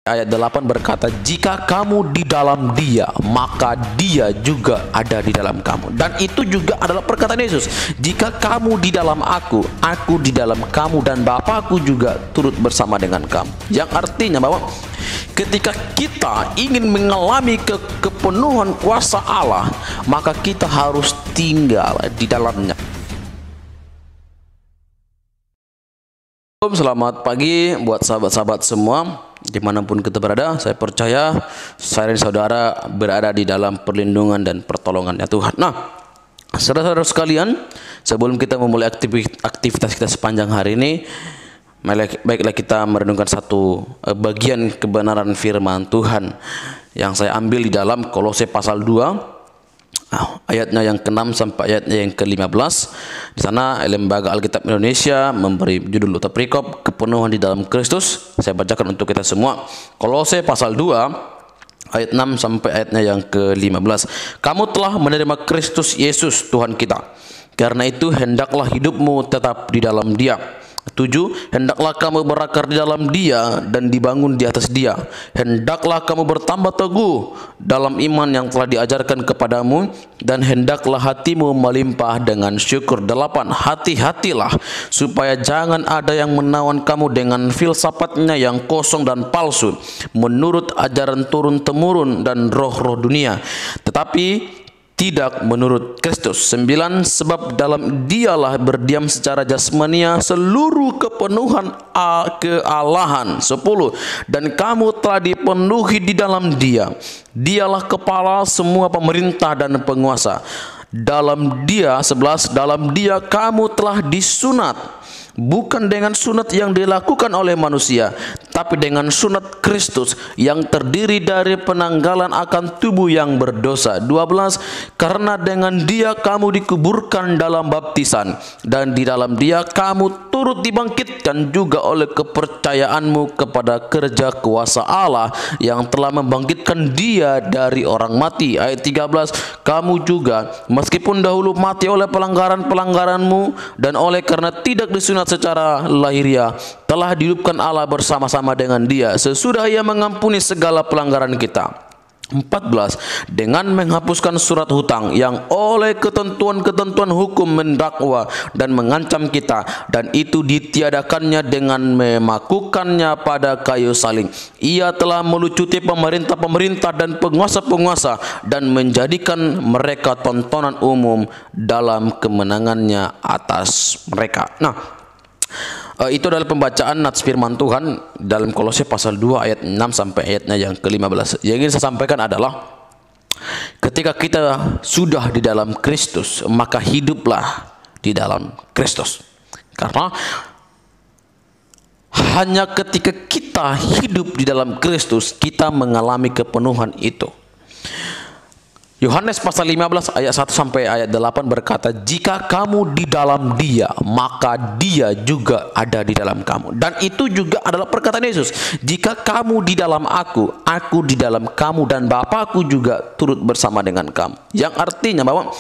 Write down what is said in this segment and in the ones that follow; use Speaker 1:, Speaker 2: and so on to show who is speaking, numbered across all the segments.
Speaker 1: Ayat 8 berkata, jika kamu di dalam Dia, maka Dia juga ada di dalam kamu. Dan itu juga adalah perkataan Yesus. Jika kamu di dalam aku di dalam kamu, dan Bapakku juga turut bersama dengan kamu. Yang artinya bahwa ketika kita ingin mengalami kepenuhan kuasa Allah, maka kita harus tinggal di dalamnya. Selamat pagi buat sahabat-sahabat semua, dimanapun kita berada. Saya percaya saya dan saudara berada di dalam perlindungan dan pertolongannya Tuhan. Nah, saudara-saudara sekalian, sebelum kita memulai aktivitas kita sepanjang hari ini, baiklah kita merenungkan satu bagian kebenaran firman Tuhan yang saya ambil di dalam Kolose pasal 2. Ayatnya yang ke-6 sampai ayatnya yang ke-15. Di sana Lembaga Alkitab Indonesia memberi judul atau perikop kepenuhan di dalam Kristus. Saya bacakan untuk kita semua. Kolose pasal 2 ayat 6 sampai ayatnya yang ke-15. Kamu telah menerima Kristus Yesus Tuhan kita. Karena itu hendaklah hidupmu tetap di dalam Dia. 7. Hendaklah kamu berakar di dalam Dia dan dibangun di atas Dia. Hendaklah kamu bertambah teguh dalam iman yang telah diajarkan kepadamu, dan hendaklah hatimu melimpah dengan syukur. 8. Hati-hatilah supaya jangan ada yang menawan kamu dengan filsafatnya yang kosong dan palsu, menurut ajaran turun-temurun dan roh-roh dunia, tetapi tidak menurut Kristus. 9. Sebab dalam Dialah berdiam secara jasmania seluruh kepenuhan kealahan. 10. Dan kamu telah dipenuhi di dalam Dia. Dialah kepala semua pemerintah dan penguasa. Dalam Dia, 11, dalam Dia kamu telah disunat, bukan dengan sunat yang dilakukan oleh manusia, tapi dengan sunat Kristus yang terdiri dari penanggalan akan tubuh yang berdosa. 12. Karena dengan Dia kamu dikuburkan dalam baptisan, dan di dalam Dia kamu turut dibangkitkan juga oleh kepercayaanmu kepada kerja kuasa Allah yang telah membangkitkan Dia dari orang mati. Ayat 13. Kamu juga meskipun dahulu mati oleh pelanggaran-pelanggaranmu dan oleh karena tidak disunat secara lahiriah, telah dihidupkan Allah bersama-sama dengan Dia sesudah Ia mengampuni segala pelanggaran kita. 14. Dengan menghapuskan surat hutang yang oleh ketentuan-ketentuan hukum mendakwa dan mengancam kita, dan itu ditiadakannya dengan memakukannya pada kayu salib. Ia telah melucuti pemerintah-pemerintah dan penguasa-penguasa dan menjadikan mereka tontonan umum dalam kemenangannya atas mereka. Nah, itu adalah pembacaan nats firman Tuhan dalam Kolose pasal 2 ayat 6 sampai ayatnya yang ke-15. Yang ingin saya sampaikan adalah ketika kita sudah di dalam Kristus, maka hiduplah di dalam Kristus. Karena hanya ketika kita hidup di dalam Kristus, kita mengalami kepenuhan itu. Yohanes pasal 15 ayat 1 sampai ayat 8 berkata, jika kamu di dalam Dia, maka Dia juga ada di dalam kamu. Dan itu juga adalah perkataan Yesus. Jika kamu di dalam aku di dalam kamu, dan Bapakku juga turut bersama dengan kamu. Yang artinya bahwa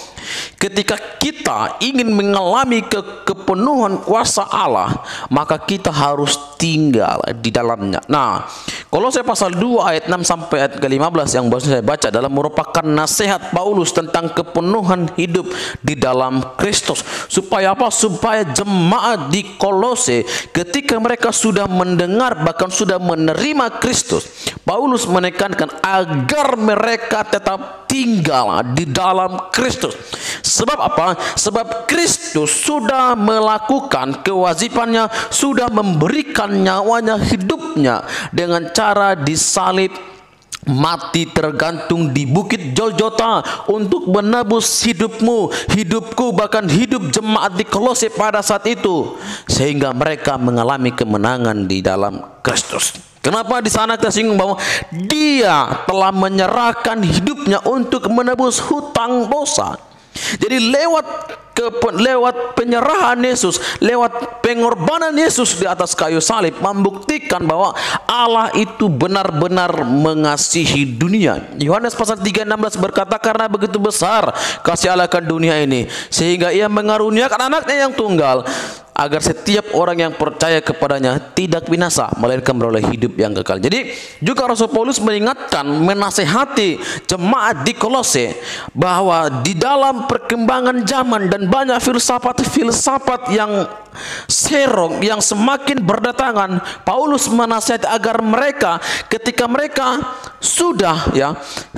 Speaker 1: ketika kita ingin mengalami kepenuhan kuasa Allah, maka kita harus tinggal di dalamnya. Nah, Kolose pasal 2 ayat 6 sampai ayat ke-15 yang baru saya baca adalah merupakan nasihat Paulus tentang kepenuhan hidup di dalam Kristus. Supaya apa? Supaya jemaat di Kolose ketika mereka sudah mendengar, bahkan sudah menerima Kristus, Paulus menekankan agar mereka tetap tinggal di dalam Kristus. Sebab apa? Sebab Kristus sudah melakukan kewajibannya, sudah memberikan nyawanya, hidupnya dengan cara disalib, mati tergantung di bukit Golgota untuk menebus hidupku, bahkan hidup jemaat di Kolose pada saat itu, sehingga mereka mengalami kemenangan di dalam Kristus. Kenapa di sana kita singgung bahwa Dia telah menyerahkan hidupnya untuk menebus hutang dosa. Jadi lewat lewat penyerahan Yesus, lewat pengorbanan Yesus di atas kayu salib, membuktikan bahwa Allah itu benar-benar mengasihi dunia. Yohanes pasal 3:16 berkata, karena begitu besar kasih Allah akan dunia ini, sehingga ia mengaruniakan anaknya yang tunggal, agar setiap orang yang percaya kepadanya tidak binasa, melainkan beroleh hidup yang kekal. Jadi juga Rasul Paulus mengingatkan, menasehati jemaat di Kolose bahwa di dalam perkembangan zaman dan banyak filsafat-filsafat yang serong, yang semakin berdatangan, Paulus menasihati agar mereka, ketika mereka sudah,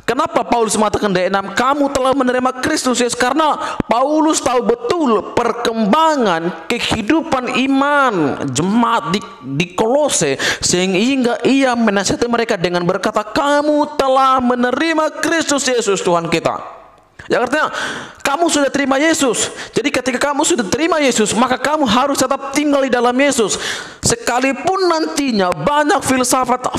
Speaker 1: kenapa Paulus mengatakan di 6, kamu telah menerima Kristus Yesus, karena Paulus tahu betul perkembangan kehidupan iman jemaat di Kolose, sehingga ia menasihati mereka dengan berkata, kamu telah menerima Kristus Yesus Tuhan kita. Yang artinya kamu sudah terima Yesus. Jadi ketika kamu sudah terima Yesus, maka kamu harus tetap tinggal di dalam Yesus. Sekalipun nantinya banyak filsafat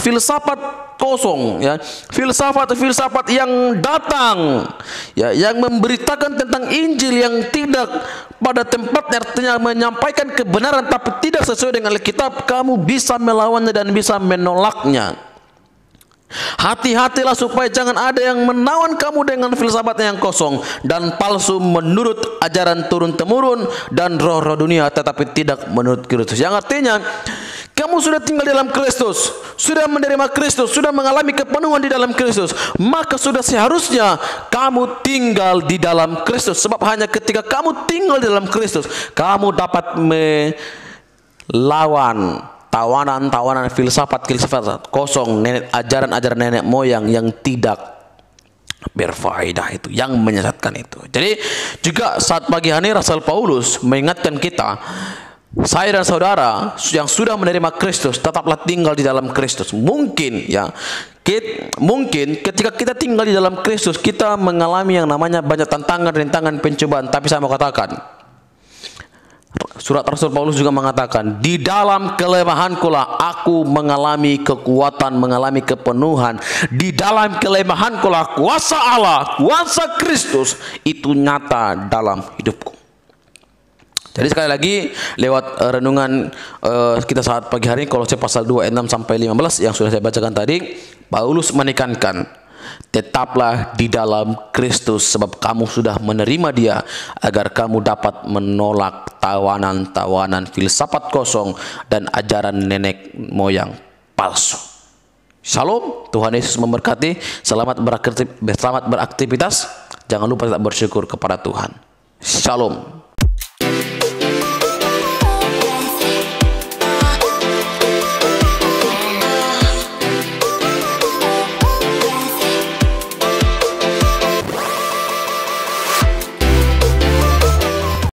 Speaker 1: kosong, filsafat yang datang, yang memberitakan tentang Injil yang tidak pada tempatnya, artinya menyampaikan kebenaran tapi tidak sesuai dengan Alkitab, kamu bisa melawannya dan bisa menolaknya. Hati-hatilah supaya jangan ada yang menawan kamu dengan filsafat yang kosong dan palsu menurut ajaran turun-temurun dan roh-roh dunia, tetapi tidak menurut Kristus. Yang artinya kamu sudah tinggal di dalam Kristus, sudah menerima Kristus, sudah mengalami kepenuhan di dalam Kristus, maka sudah seharusnya kamu tinggal di dalam Kristus. Sebab hanya ketika kamu tinggal di dalam Kristus, kamu dapat melawan tawanan filsafat kosong, ajaran-ajaran nenek moyang yang tidak berfaedah itu, yang menyesatkan itu. Jadi juga saat pagi hari Rasul Paulus mengingatkan kita, saya dan saudara yang sudah menerima Kristus, tetaplah tinggal di dalam Kristus. Mungkin ketika kita tinggal di dalam Kristus, kita mengalami yang namanya banyak tantangan, rintangan, pencobaan. Tapi saya mau katakan, surat Rasul Paulus juga mengatakan, di dalam kelemahankulah aku mengalami kekuatan, mengalami kepenuhan. Di dalam kelemahankulah kuasa Allah, kuasa Kristus itu nyata dalam hidupku. Jadi sekali lagi, lewat renungan kita saat pagi hari, Kolose pasal 2 ayat 6 sampai 15 yang sudah saya bacakan tadi, Paulus menekankan, tetaplah di dalam Kristus, sebab kamu sudah menerima Dia, agar kamu dapat menolak tawanan-tawanan filsafat kosong dan ajaran nenek moyang palsu. Shalom, Tuhan Yesus memberkati. Selamat beraktivitas. Jangan lupa tetap bersyukur kepada Tuhan. Shalom.